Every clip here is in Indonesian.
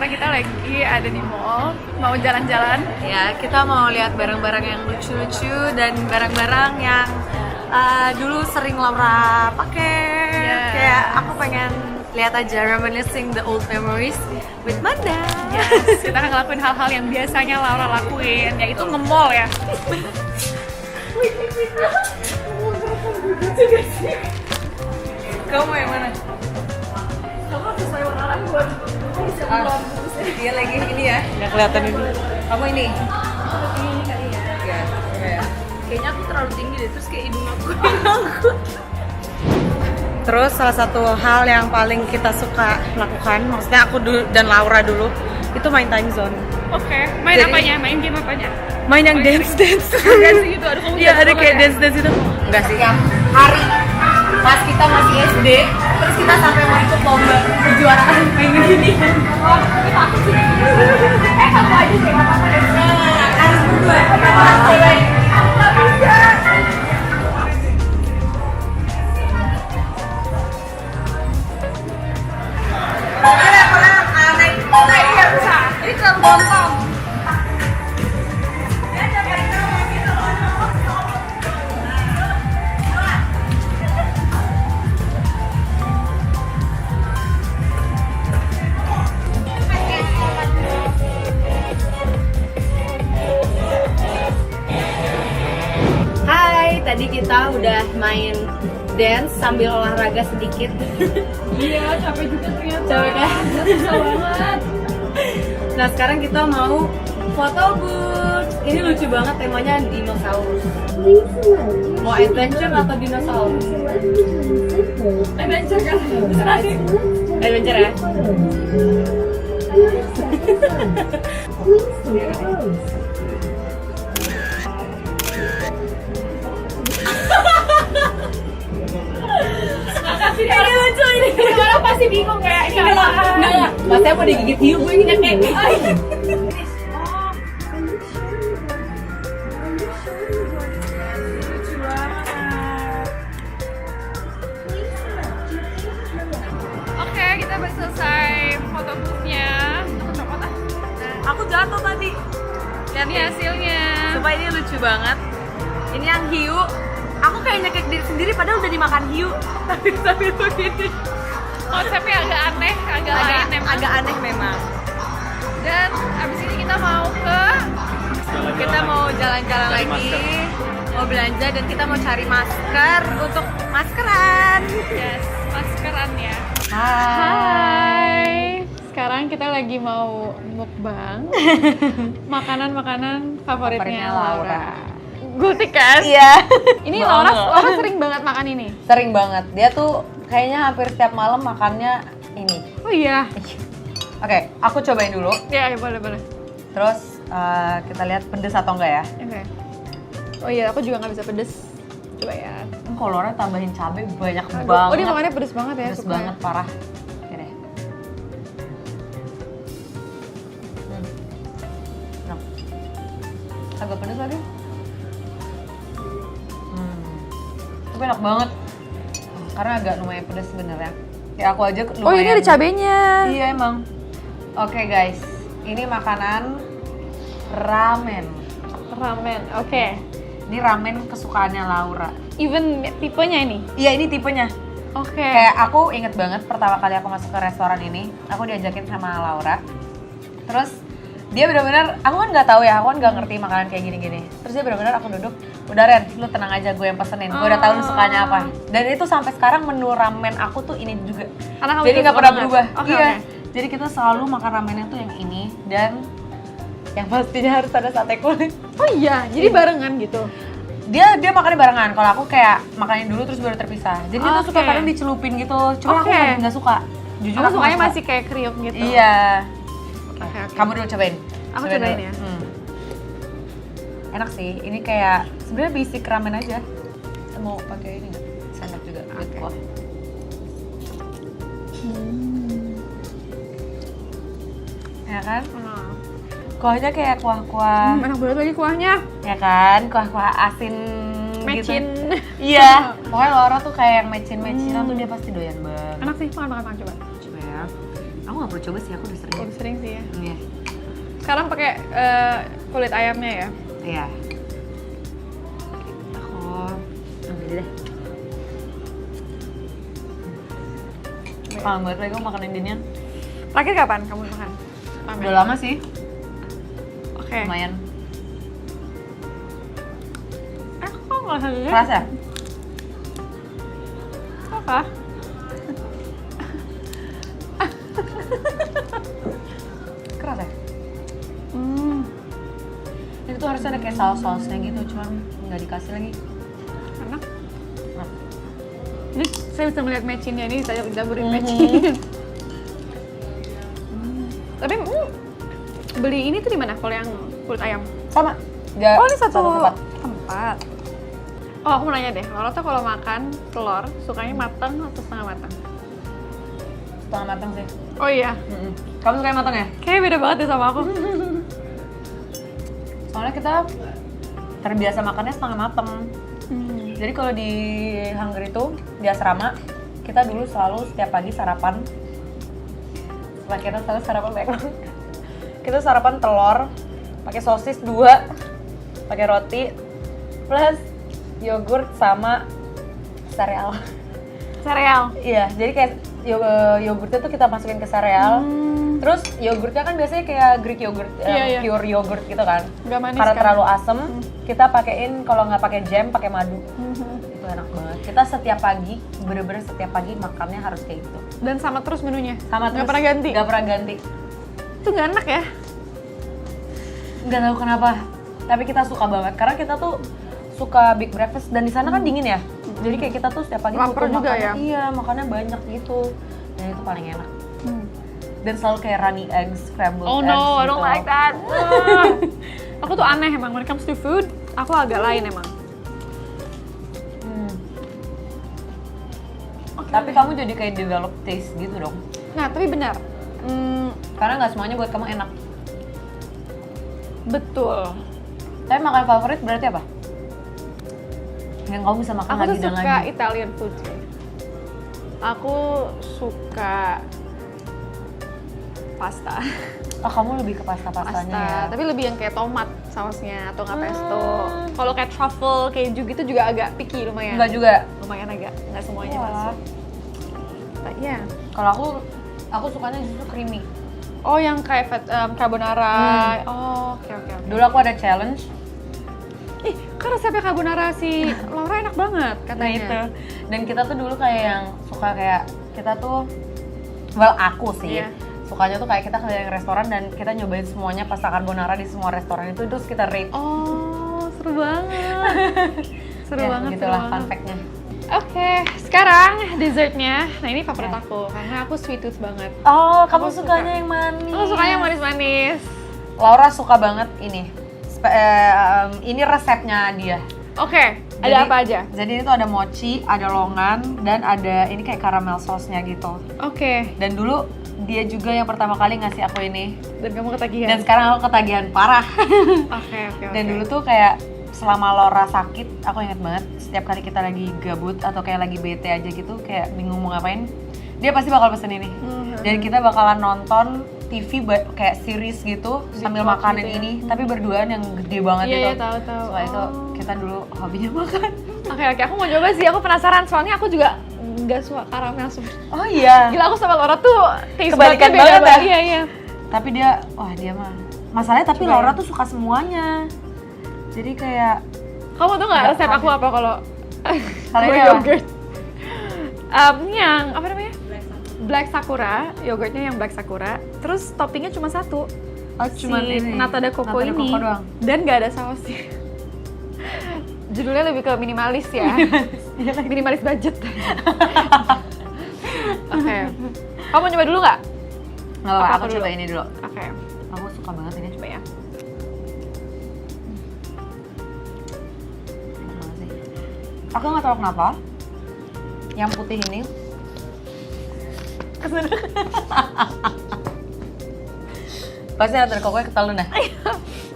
sekarang kita lagi ada di mall, mau jalan-jalan. Ya, kita mau lihat barang-barang yang lucu-lucu dan barang-barang yang dulu sering Laura pakai. Yeah. Kayak aku pengen lihat aja, reminiscing the old memories with Manda. Yes, kita akan ngelakuin hal-hal yang biasanya Laura lakuin, yaitu nge-mall ya. Kamu yang mana? Kamu sesuai warna rambut. Dia lagi ini ya, nggak kelihatan ini. Kamu ini? Ini kali ya. Ya. Kayaknya aku terlalu tinggi deh, terus kayak hidung aku. Terus salah satu hal yang paling kita suka lakukan, maksudnya aku dan Laura dulu, itu main time zone. Oke, main Jadi- apanya? Main game apanya? Main yang dance. Enggak sih gitu, aduh kamu Iya, jago ada kayak banget dance itu. Enggak sih. Hari pas kita masih SD, terus kita sampai mau ikut lomba kejuaraan main begini. Oh, tapi takut sih. Kamu aja sih, nggak apa-apa deh. Harus berdua. Nggak bisa. Iya bisa, ini terlalu gampang. Hai, tadi kita udah main dance sambil olahraga sedikit. Iya, capek juga ternyata. Capek kan? Susah banget. Nah, sekarang kita mau foto booth. Ini lucu banget, temanya dinosaurus. Mau adventure atau dinosaurus? Adventure kan? Bisa sih. Adventure ya? Ini lucu ini. Orang pasti bingung kayak ini apaan. Enggak. Masnya mau digigit hiu, gue ingetnya kayak gitu. Lucu banget. Oke, kita udah selesai foto booth-nya. Aku copot ah. Aku jatuh tadi. Lihat Ini nih. hasilnya. Sumpah ini lucu banget. Ini yang hiu. Aku kayak nyekek diri sendiri padahal udah dimakan hiu. Tapi sambil begini. Konsepnya agak aneh, agak lain emang. Agak aneh memang. Dan abis ini kita mau Jalan-jalan lagi. Mau belanja dan kita mau cari masker untuk maskeran. yes, maskeran ya. Hai. Sekarang kita lagi mau mukbang makanan-makanan favoritnya Favoritnya Laura. Gultik kan? Iya. Ini Banget. Laura sering banget makan ini. Sering banget. Dia tuh kayaknya hampir setiap malam makannya ini. Oh iya. Oke, aku cobain dulu. Ya, boleh. Terus kita lihat pedes atau enggak ya. Oke. Oh iya, aku juga nggak bisa pedes. Coba ya. Kalau Laura tambahin cabai banyak Aduh, banget. oh dia makannya pedes banget ya. Pedes sukanya. banget, parah. Oke deh. Enak. Agak pedes lagi. Tapi enak banget. Karena agak lumayan pedes sebenarnya. Ya aku aja lumayan. Oh ini ada cabenya. Iya emang. Oke guys, ini makanan ramen. Ramen, oke. Ini ramen kesukaannya Laura. Even tipenya ini. Iya ini tipenya. Oke. Kayak aku inget banget pertama kali aku masuk ke restoran ini, aku diajakin sama Laura. Terus dia benar-benar, aku kan nggak tahu ya, aku kan nggak ngerti makanan kayak gini-gini. Terus dia benar-benar aku duduk, udah Ren, lu tenang aja, gue yang pesenin. Gue udah tahu lu sukanya apa. Dan itu sampai sekarang menu ramen aku tuh ini juga. Karena kamu Jadi juga nggak suka pernah banget. berubah. Oke, Iya. oke. Jadi kita selalu makan ramennya tuh yang ini dan yang pastinya harus ada sate kulit. Oh iya, jadi barengan gitu. Dia makannya barengan. Kalau aku kayak makanin dulu terus baru terpisah. Jadi dia tuh suka Oke. kadang dicelupin gitu. Cuma aku Oke. nggak suka. Jujur Aku aku sukanya nggak suka. masih kayak kriuk gitu. Iya. Oke. Kamu dulu cobain. Aku cobain dulu. ya. Enak sih. Ini kayak sebenarnya basic ramen aja. Kita mau pakai ini nggak? Sendok juga. With kuah. Ya kan? Kuahnya kayak kuah-kuah. Enak banget lagi kuahnya. Ya kan? Kuah-kuah asin Mecin. gitu. Iya. Pokoknya Laura tuh kayak yang mecin-mecinan tuh dia pasti doyan banget. banget. Enak sih, makan coba. Coba ya. Aku nggak perlu coba sih, aku udah sering. Udah sering sih ya. Iya. Sekarang pakai kulit ayamnya ya. Iya. Aku ambil deh. Kangen banget lagi aku makan Indian. Terakhir kapan kamu makan? Ramen? Udah lama sih, Oke. lumayan. Kok nggak sadar? Keras ya? Apa? Keras ya? Hmm, Itu tuh harusnya ada kayak saus-sausnya gitu, cuman nggak dikasih lagi. enak. Nah. Ini saya bisa melihat matchingnya ini, saya campurin Mhm. matching. Tapi beli ini tuh di mana? Kalau yang kulit ayam? Sama. Dia Oh ini satu tempat. tempat. Oh aku mau nanya deh, Laura tuh kalau makan telur sukanya matang atau setengah matang? Setengah matang sih. Oh iya, Kamu suka yang matang ya? kayaknya beda banget deh sama aku. Soalnya kita terbiasa makannya setengah matang. Jadi kalau di Hungary itu di asrama kita dulu selalu setiap pagi sarapan. Setelah kita selalu sarapan banyak banget. Kita sarapan telur, pakai sosis 2, pakai roti, plus yogurt sama sereal. Sereal. Iya, jadi kayak yogurtnya tuh kita masukin ke sereal. Terus yogurtnya kan biasanya kayak Greek yogurt, Iya. pure yogurt gitu kan. Nggak manis Karena kan? terlalu asem, kita pakein kalau nggak pakai jam, pakai madu. Itu enak banget. Kita setiap pagi, bener-bener setiap pagi makannya harus kayak gitu. Dan sama terus menunya? Sama Nggak terus. pernah ganti? Nggak pernah ganti. Itu nggak enak ya? Nggak tahu kenapa. Tapi kita suka banget karena kita tuh suka big breakfast dan di sana kan dingin ya. Jadi kayak kita tuh setiap pagi Lapar butuh juga makannya, ya? Iya, makannya banyak gitu. Dan itu paling enak. Dan selalu kayak runny eggs, scrambled Oh eggs no, I gitu. don't like that. Aku tuh aneh emang, when it comes to food, aku agak lain emang. Tapi kamu jadi kayak develop taste gitu dong. Nah, tapi benar. Karena nggak semuanya buat kamu enak. Betul. Tapi makan favorit berarti apa? Yang kamu bisa makan Aku lagi tuh dan suka lagi. Italian food sih. Aku suka pasta. Oh, kamu lebih ke pasta-pastanya Pasta, ya? tapi lebih yang kayak tomat sausnya atau nggak pesto. Hmm. Kalau kayak truffle, keju gitu juga agak picky lumayan. Enggak juga. Lumayan agak, nggak semuanya Wah. masuk. Iya. Kalau aku sukanya justru creamy. Oh, yang kayak carbonara. Oh, oke. Dulu aku ada challenge. Ih, kan resepnya carbonara si Laura enak banget Nah katanya. itu. Dan kita tuh dulu kayak yang suka kayak kita tuh, well aku sih. Iya. Sukanya tuh kayak kita ke restoran dan kita nyobain semuanya pasta carbonara di semua restoran itu terus kita rate. Oh, seru banget. Seru Ya, banget, gitulah seru fun banget. fact-nya. Oke, sekarang dessertnya. Nah, ini favorit aku karena aku sweet tooth banget. Oh, kamu Aku sukanya suka. yang manis. Aku sukanya yang manis-manis. Laura suka banget ini. Ini resepnya dia. Oke, Jadi- ada apa aja? Jadi ini tuh ada mochi, ada longan, dan ada ini kayak caramel sauce-nya gitu. Oke, Dan dulu dia juga yang pertama kali ngasih aku ini. dan kamu ketagihan. Dan sekarang aku ketagihan parah. Oke. Dan dulu tuh kayak selama Laura sakit, aku inget banget setiap kali kita lagi gabut atau kayak lagi bete aja gitu, kayak bingung mau ngapain, dia pasti bakal pesen ini. Dan kita bakalan nonton TV kayak series gitu sambil vlog makanin gitu ya. ini, tapi berduaan yang gede banget Iya, itu. iya, tahu. Soalnya itu Oh. kita dulu hobinya makan. Oke, aku mau coba sih. Aku penasaran soalnya aku juga nggak suka karamel sebenarnya. Oh iya. Gila, aku sama Laura tuh taste Kebalikan budnya beda banget ya? Iya. Tapi dia, wah dia mah. Masalahnya tapi Coba Laura ya. tuh suka semuanya. Jadi kayak Kamu tuh nggak Nggak resep aku kaget. apa kalau Kalian kalau apa? yogurt? Yang apa namanya? Black Sakura, yogurtnya yang Black Sakura. Terus toppingnya cuma satu, cuman si ini, nata de coco nata de ini, coco doang. dan nggak ada sausnya. Judulnya lebih ke minimalis ya, minimalis budget. Oke, kamu coba dulu nggak? Nggak apa-apa, Apa aku dulu? coba ini dulu. Oke, Aku suka banget ini. coba ya. Enak banget sih. Aku nggak tahu kenapa yang putih ini pasti nata de coco ketelan dah.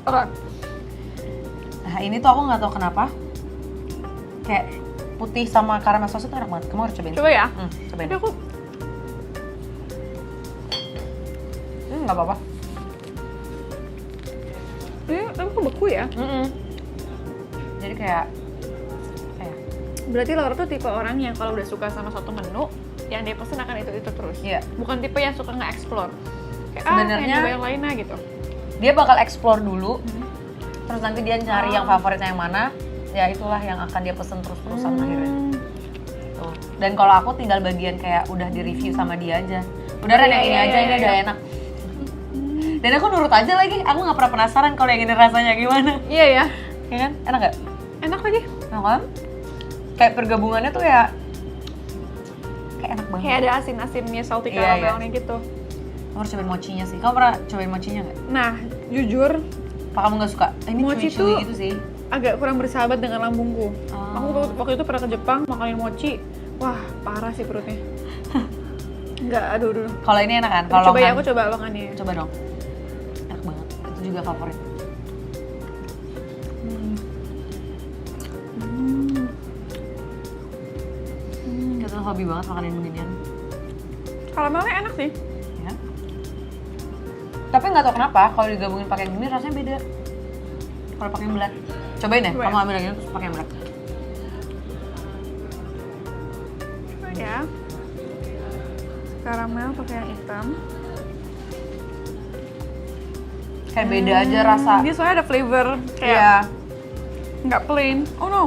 Oke, Nah ini tuh aku nggak tahu kenapa kayak putih sama caramel sauce itu enak banget. Kamu harus cobain. coba ya. Cobain. Tapi aku nggak apa-apa. Tapi kok beku ya? Jadi kayak Berarti Laura tuh tipe orang yang kalau udah suka sama satu menu, yang dia pesen akan itu terus. Iya. Bukan tipe yang suka nge-explore. Kayak Sebenarnya- pengen nyoba yang lainnya gitu. dia bakal explore dulu, terus nanti dia cari yang favoritnya yang mana, ya itulah yang akan dia pesen terus-terusan akhirnya. Tuh. Dan kalau aku tinggal bagian kayak udah di review sama dia aja. Udah Ren, yang ini aja, ini udah enak. Dan aku nurut aja lagi, aku nggak pernah penasaran kalau yang ini rasanya gimana. Iya ya. Ya kan? Enak nggak? Enak lagi. Enak kan? Kayak pergabungannya tuh ya kayak enak banget. Kayak ada asin-asinnya, salty Iya, caramelnya gitu. Kamu harus cobain mochinya sih. Kamu pernah cobain mochinya nggak? Nah, jujur Apa kamu nggak suka? Ini Mochi chewy tuh- gitu sih. agak kurang bersahabat dengan lambungku. Oh. Aku waktu itu pernah ke Jepang makanin mochi. Wah, parah sih perutnya. Enggak, aduh. Kalau ini enak kan? Aku Kalau coba ya, longan- aku coba longannya. Coba dong. Enak banget. Itu juga favorit. Kita tuh hobi banget makanin beginian. Karamelnya enak sih. Ya. Tapi nggak tahu kenapa kalau digabungin pakai yang gini rasanya beda. Kalau pakai yang berat. Cobain deh, Coba kamu ya. ambil yang ini terus pakai yang berat. Ya. Karamel pakai yang hitam. Kayak beda aja rasa. Dia soalnya ada flavor kayak Iya. nggak plain. Oh no.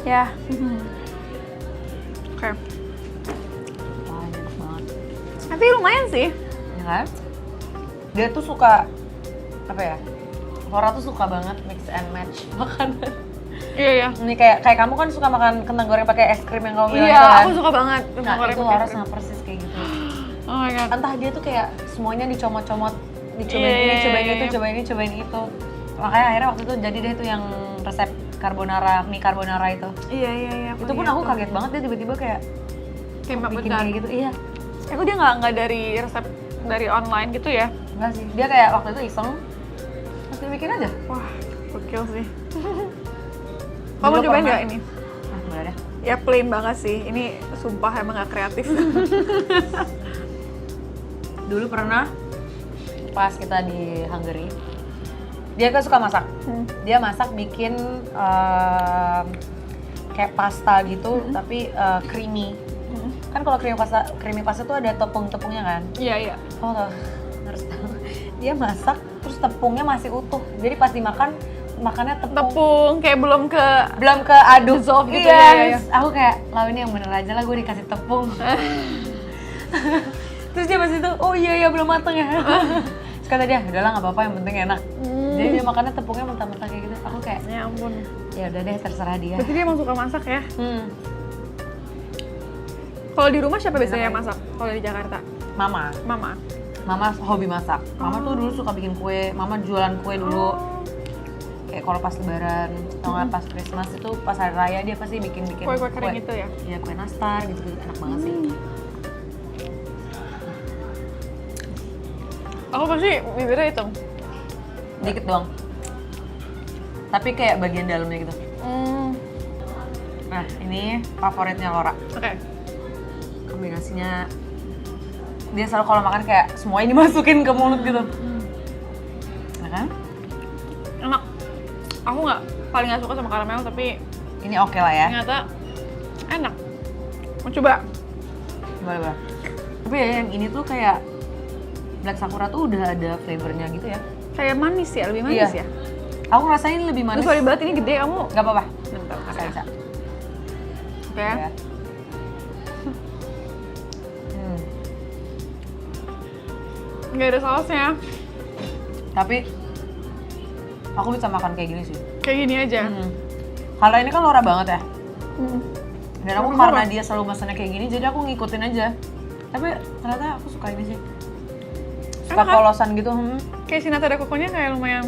Ya. Oke. Wah, ini enak banget. Tapi lumayan sih. Ya kan? Dia tuh suka apa ya? Laura tuh suka banget mix and match makanan. Iya ya. Ini kayak kamu kan suka makan kentang goreng pakai es krim yang kamu bilang Iya, itu kan? aku suka banget. Nah, kentang goreng itu pakai Laura krim. sama persis kayak gitu. Oh my god. Entah dia tuh kayak semuanya dicomot-comot, dicobain Iya, ini, iya, cobain iya. itu, cobain ini, cobain itu. Makanya akhirnya waktu itu jadi deh tuh yang resep carbonara, mie carbonara itu. Iya. Itu pun aku kaget banget dia tiba-tiba kayak kayak bikin kayak gitu. Iya. Aku dia nggak dari resep dari online gitu ya. Enggak sih. Dia kayak waktu itu iseng terus dia bikin aja. Wah, gokil sih. Dulu Kamu cobain pernah- nggak ini? Nah, boleh deh. Ya plain banget sih. Ini sumpah emang nggak kreatif. Dulu pernah pas kita di Hungary, dia kan suka masak. Dia masak bikin kayak pasta gitu, tapi creamy. Kan kalau creamy pasta tuh ada tepung-tepungnya kan. Iya. Oh, harus tahu. Dia masak terus tepungnya masih utuh. Jadi pas dimakan makannya Tepung kayak belum ke belum keaduk. dissolve gitu Iya, ya. aku kayak ini yang bener aja lah, gue dikasih tepung. Terus dia pas itu, oh iya belum mateng ya. Terus kata dia, udahlah nggak apa-apa, yang penting enak. Jadi dia makannya tepungnya mentah-mentah kayak gitu. Aku kayak, Ya ampun. ya udah deh terserah dia. Berarti dia emang suka masak ya? Hmm, Kalau di rumah siapa biasanya yang masak? Kalau di Jakarta? Mama Mama. hobi masak. Mama tuh dulu suka bikin kue. Mama jualan kue dulu. Kayak kalau pas lebaran, atau nggak pas Christmas itu pas hari raya dia pasti bikin Kue-kue kering gitu ya? Iya, kue nastar gitu-gitu enak banget sih. Aku pasti bibirnya hitam. Dikit doang. Tapi kayak bagian dalamnya gitu. Nah, ini favoritnya Laura. Oke. Kombinasinya dia selalu kalau makan kayak semuanya dimasukin ke mulut gitu. Nah kan? Enak. Aku paling nggak suka sama karamel, tapi Ini oke lah ya. ternyata enak. Mau coba? Boleh. Tapi ya yang ini tuh kayak Black Sakura tuh udah ada flavornya gitu ya. Kayak manis ya, lebih manis Iya. ya? Aku ngerasain lebih manis. Sorry banget ini gede kamu. Gak apa-apa. Bentar, Bisa. Oke. Ya. Nggak ada sausnya. Tapi aku bisa makan kayak gini sih. Kayak gini aja. Kalau ini kan Laura banget ya. Dan aku Kenapa? karena dia selalu masannya kayak gini, jadi aku ngikutin aja. Tapi ternyata aku suka ini sih. Suka Enak kan? polosan gitu. Kayak si nata de coco-nya kayak lumayan.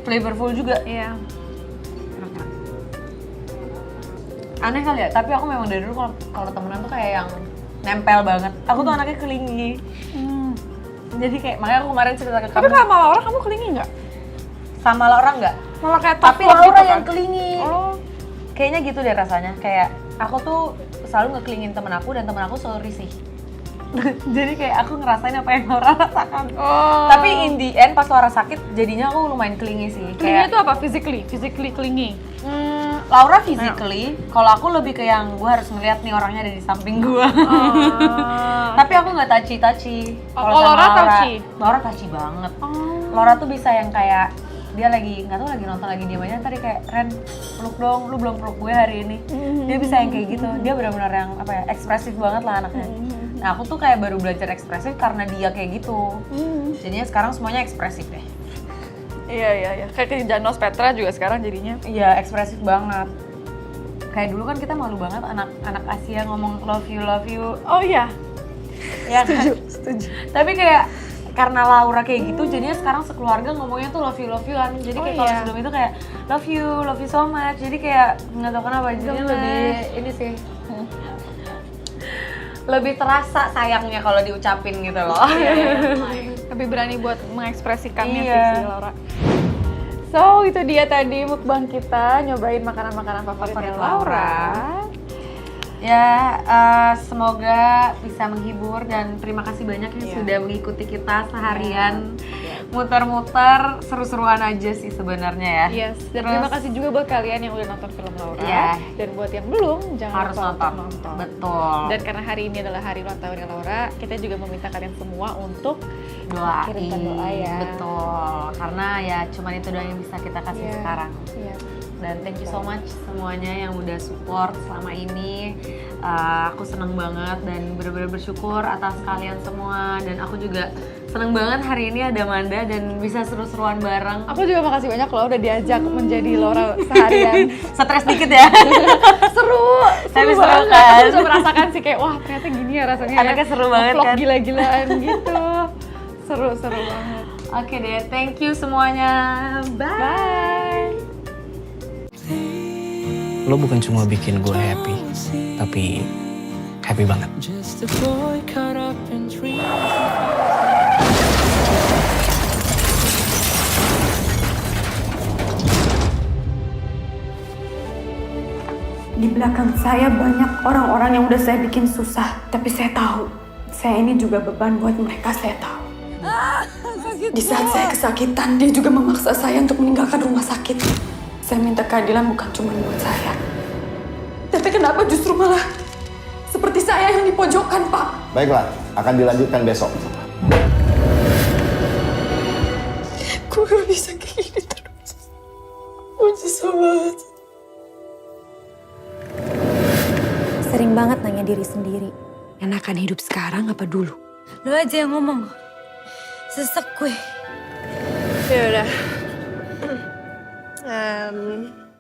Flavorful juga. Iya. Enak. Aneh kali ya, tapi aku memang dari dulu kalau temenan tuh kayak yang nempel banget. Aku tuh anaknya kelingi. Jadi kayak makanya aku kemarin cerita ke Tapi kamu. sama Laura kamu kelingi nggak? Sama Laura enggak? Malah kayak Tapi tough love Laura gitu yang kan? kelingi. Oh. Kayaknya gitu deh rasanya. Kayak aku tuh selalu ngekelingin temen aku dan temen aku selalu risih. Jadi kayak aku ngerasain apa yang Laura rasakan. Oh. Tapi in the end pas Laura sakit jadinya aku lumayan clingy sih. Clingy itu apa? Physically clingy. Laura physically, kalau aku lebih ke yang gue harus ngeliat nih orangnya ada di samping gue. Tapi aku nggak touchy. Kalau sama Laura touchy? Laura touchy banget. Laura tuh bisa yang kayak dia lagi nggak tahu lagi nonton lagi diam aja tadi kayak Ren peluk dong, lu belum peluk gue hari ini. Dia bisa yang kayak gitu. Dia benar-benar yang apa ya ekspresif banget lah anaknya. Nah aku tuh kayak baru belajar ekspresif karena dia kayak gitu. Jadinya sekarang semuanya ekspresif deh. Iya. Kayak Janos Petra juga sekarang jadinya. Iya, ekspresif banget. Kayak dulu kan kita malu banget anak Asia ngomong love you. Oh iya. Ya kan? Setuju. Tapi kayak karena Laura kayak gitu, jadinya sekarang sekeluarga ngomongnya tuh love you-an. Jadi kayak kalau sebelum itu kayak love you so much. Jadi kayak nggak tahu kenapa jadinya lebih ini sih. Lebih terasa sayangnya kalau diucapin gitu loh. Lebih berani buat mengekspresikannya Iya. sih Laura. So itu dia tadi mukbang kita nyobain makanan-makanan favoritnya Laura. Ya, semoga bisa menghibur dan terima kasih banyak yang sudah mengikuti kita seharian muter-muter, seru-seruan aja sih sebenarnya ya. Yes, dan terima kasih juga buat kalian yang udah nonton film Laura. Iya. Dan buat yang belum, jangan Harus lupa nonton. untuk nonton. Betul. Dan karena hari ini adalah hari ulang tahunnya Laura, kita juga meminta kalian semua untuk Doain. kirimkan doa ya. Betul. Karena ya cuman itu doang yang bisa kita kasih Iya. sekarang. Iya. Dan thank you so much semuanya yang udah support selama ini. Aku seneng banget dan bener-bener bersyukur atas kalian semua. Dan aku juga seneng banget hari ini ada Manda dan bisa seru-seruan bareng. Aku juga makasih banyak loh udah diajak menjadi Laura seharian. Stres dikit ya. seru Tapi seru banget. kan? Aku bisa merasakan sih kayak wah ternyata gini ya rasanya. Anaknya seru banget Vlog kan? gila-gilaan gitu. Seru banget. Oke deh, thank you semuanya. Bye. Bye. Lo bukan cuma bikin gue happy, tapi happy banget. Just a boy caught up in dreams. Di belakang saya banyak orang-orang yang udah saya bikin susah. Tapi saya tahu, saya ini juga beban buat mereka, saya tahu. Di saat saya kesakitan, dia juga memaksa saya untuk meninggalkan rumah sakit. Saya minta keadilan bukan cuma buat saya. Tapi kenapa justru malah seperti saya yang dipojokkan, Pak? Baiklah, akan dilanjutkan besok. Gue gak bisa kayak gini terus. Gue nyesel banget. Sering banget nanya diri sendiri. Enakan hidup sekarang apa dulu? Lu aja yang ngomong. Sesek gue. Ya udah.